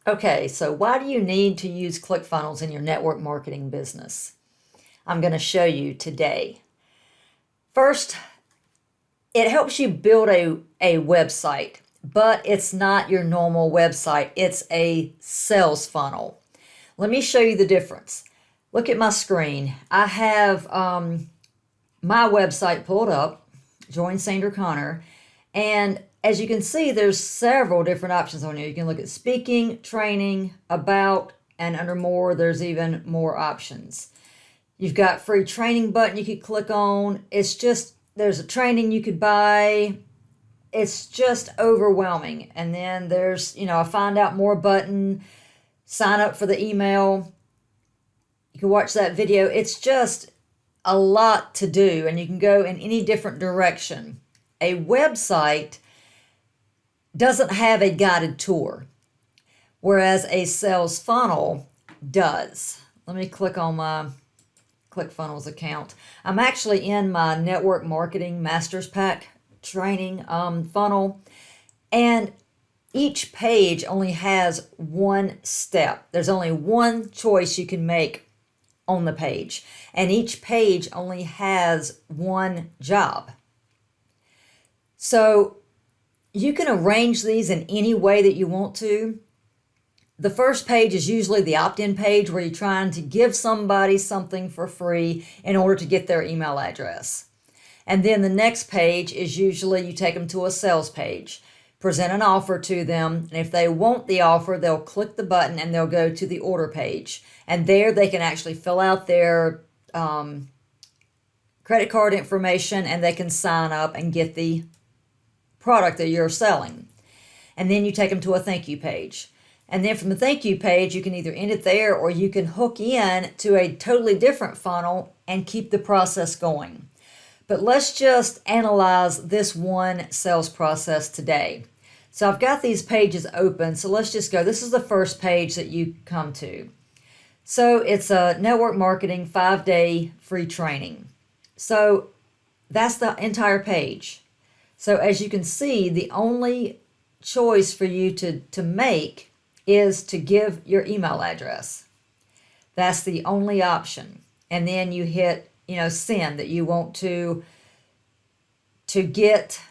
Okay, so why do you need to use ClickFunnels in your network marketing business? I'm going to show you today. First, it helps you build a website, but it's not your normal website. It's a sales funnel. Let me show you the difference. Look at my screen. I have my website pulled up, Join Sandra Connor, and as you can see, there's several different options on here. You can look at speaking, training, about, and under more, there's even more options. You've got free training button you could click on. It's just, there's a training you could buy. It's just overwhelming. And then there's, a find out more button, sign up for the email. You can watch that video. It's just a lot to do, and you can go in any different direction. A website doesn't have a guided tour, whereas a sales funnel does. Let me click on my ClickFunnels account. I'm actually in my network marketing master's pack training funnel, and each page only has one step. There's only one choice you can make on the page, and each page only has one job. So you can arrange these in any way that you want to. The first page is usually the opt-in page where you're trying to give somebody something for free in order to get their email address. And then the next page is usually you take them to a sales page, present an offer to them, and if they want the offer, they'll click the button and they'll go to the order page. And there they can actually fill out their credit card information, and they can sign up and get the product that you're selling. And then you take them to a thank you page. And then from the thank you page, you can either end it there or you can hook in to a totally different funnel and keep the process going. But let's just analyze this one sales process today. So I've got these pages open, so let's just go. This is the first page that you come to. So it's a network marketing 5-day free training. So that's the entire page. So as you can see, the only choice for you to make is to give your email address. That's the only option. And then you hit, send, that you want to get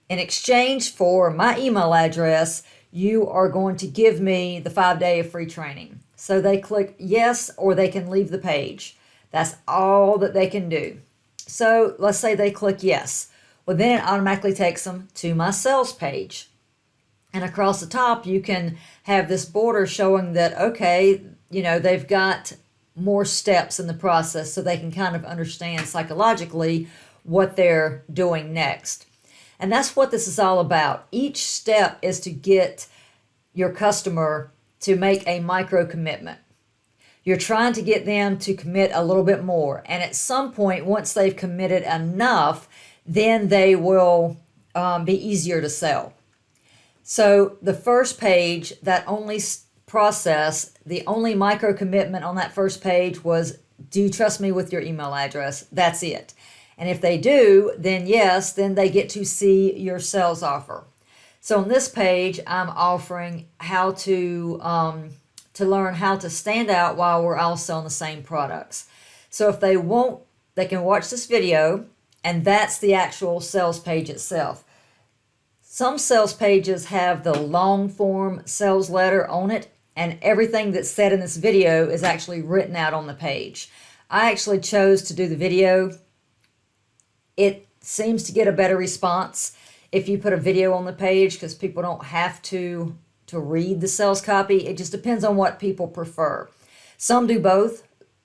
in exchange for my email address, you are going to give me the 5-day of free training. So they click yes, or they can leave the page. That's all that they can do. So let's say they click yes. Well, then it automatically takes them to my sales page. And across the top, you can have this border showing that, okay, they've got more steps in the process, so they can kind of understand psychologically what they're doing next. And that's what this is all about. Each step is to get your customer to make a micro commitment. You're trying to get them to commit a little bit more. And at some point, once they've committed enough, then they will be easier to sell. So the first page, that only process, the only micro commitment on that first page was, do you trust me with your email address? That's it. And if they do, then yes, then they get to see your sales offer. So on this page, I'm offering how to learn how to stand out while we're all selling the same products. So if they want, they can watch this video, and that's the actual sales page itself. Some sales pages have the long form sales letter on it, and everything that's said in this video is actually written out on the page. I actually chose to do the video. It seems to get a better response if you put a video on the page, because people don't have to read the sales copy. It just depends on what people prefer. Some do both.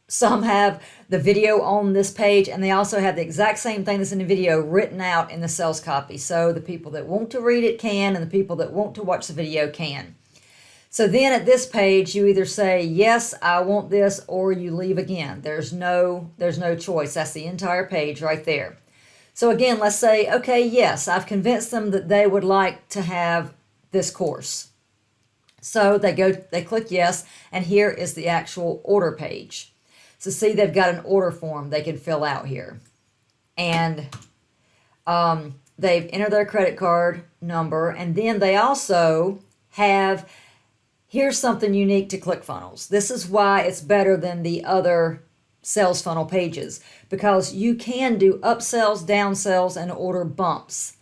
Some have the video on this page, and they also have the exact same thing that's in the video written out in the sales copy. So the people that want to read it can, and the people that want to watch the video can. So then at this page, you either say, yes, I want this, or you leave again. There's no choice. That's the entire page right there. So again, let's say, okay, yes, I've convinced them that they would like to have this course. So they click yes, and here is the actual order page. So see, they've got an order form they can fill out here. And they've entered their credit card number, and then they also have Here's something unique to ClickFunnels. This is why it's better than the other sales funnel pages, because you can do upsells, downsells, and order bumps.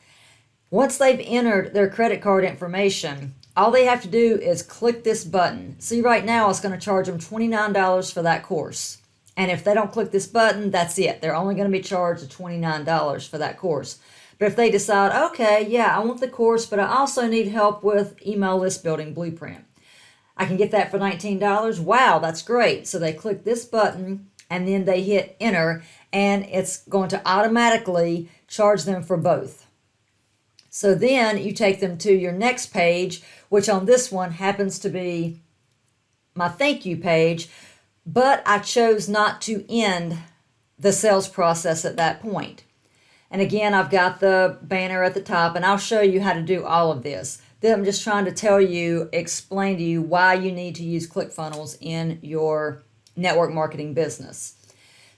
Once they've entered their credit card information, all they have to do is click this button. See, right now it's going to charge them $29 for that course. And if they don't click this button, that's it. They're only going to be charged $29 for that course. But if they decide, okay, yeah, I want the course, but I also need help with email list building blueprint, I can get that for $19. Wow, that's great. So they click this button and then they hit enter, and it's going to automatically charge them for both. So then you take them to your next page, which on this one happens to be my thank you page, but I chose not to end the sales process at that point. And again, I've got the banner at the top, and I'll show you how to do all of this. Then I'm just trying to tell you, explain to you why you need to use ClickFunnels in your network marketing business.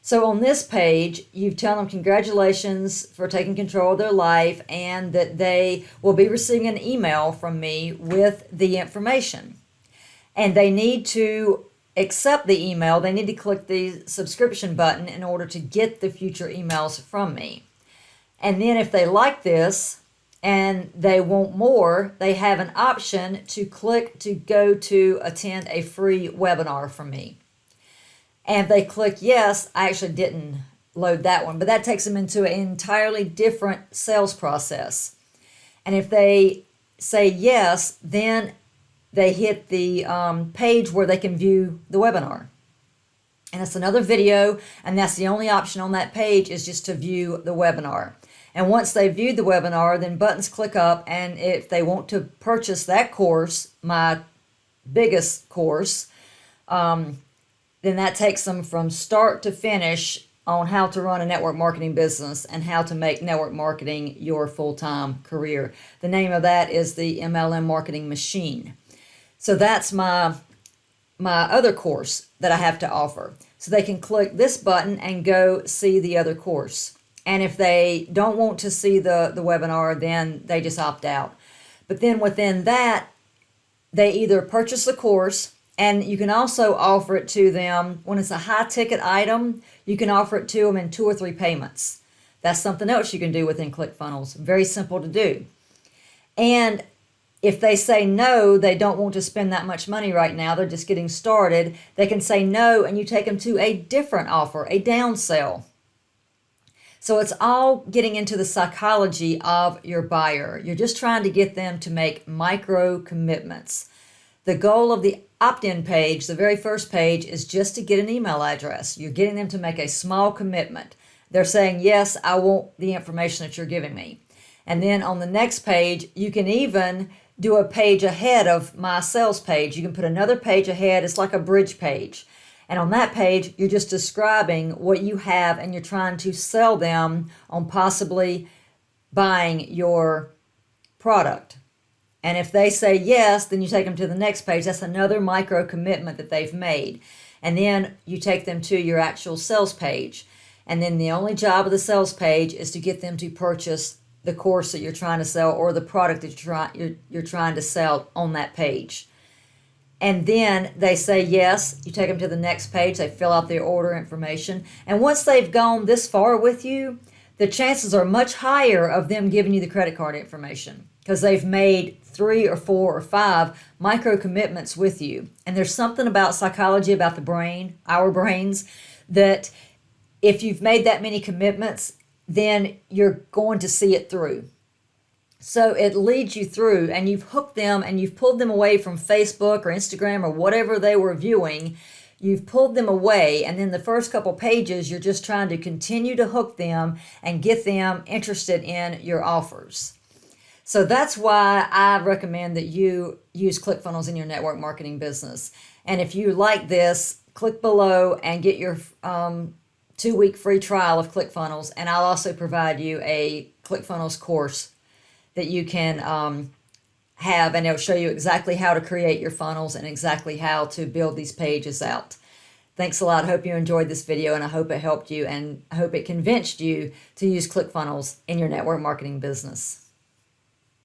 So on this page, you tell them congratulations for taking control of their life and that they will be receiving an email from me with the information. And they need to accept the email. They need to click the subscription button in order to get the future emails from me. And then if they like this and they want more, they have an option to click to go to attend a free webinar from me. And if they click yes, I actually didn't load that one, but that takes them into an entirely different sales process. And if they say yes, then they hit the page where they can view the webinar. And it's another video, and that's the only option on that page is just to view the webinar. And once they viewed the webinar, then buttons click up, and if they want to purchase that course, my biggest course, then that takes them from start to finish on how to run a network marketing business and how to make network marketing your full-time career. The name of that is the MLM Marketing Machine. So that's my other course that I have to offer. So they can click this button and go see the other course. And if they don't want to see the webinar, then they just opt out. But then within that, they either purchase the course, and you can also offer it to them when it's a high ticket item. You can offer it to them in 2 or 3 payments. That's something else you can do within ClickFunnels. Very simple to do. And if they say no, they don't want to spend that much money right now, they're just getting started, they can say no, and you take them to a different offer, a downsell. So it's all getting into the psychology of your buyer. You're just trying to get them to make micro commitments. The goal of the opt-in page, the very first page, is just to get an email address. You're getting them to make a small commitment. They're saying, yes, I want the information that you're giving me. And then on the next page, you can even do a page ahead of my sales page. You can put another page ahead. It's like a bridge page. And on that page, you're just describing what you have, and you're trying to sell them on possibly buying your product. And if they say yes, then you take them to the next page. That's another micro commitment that they've made. And then you take them to your actual sales page. And then the only job of the sales page is to get them to purchase the course that you're trying to sell or the product that you're trying to sell on that page. And then they say yes, you take them to the next page, they fill out their order information. And once they've gone this far with you, the chances are much higher of them giving you the credit card information because they've made 3 or 4 or 5 micro commitments with you. And there's something about psychology, about the brain, our brains, that if you've made that many commitments, then you're going to see it through. So it leads you through, and you've hooked them and you've pulled them away from Facebook or Instagram or whatever they were viewing. You've pulled them away, and then the first couple pages, you're just trying to continue to hook them and get them interested in your offers. So that's why I recommend that you use ClickFunnels in your network marketing business. And if you like this, click below and get your 2-week free trial of ClickFunnels, and I'll also provide you a ClickFunnels course that you can have, and it'll show you exactly how to create your funnels and exactly how to build these pages out. Thanks a lot. I hope you enjoyed this video, and I hope it helped you, and I hope it convinced you to use ClickFunnels in your network marketing business.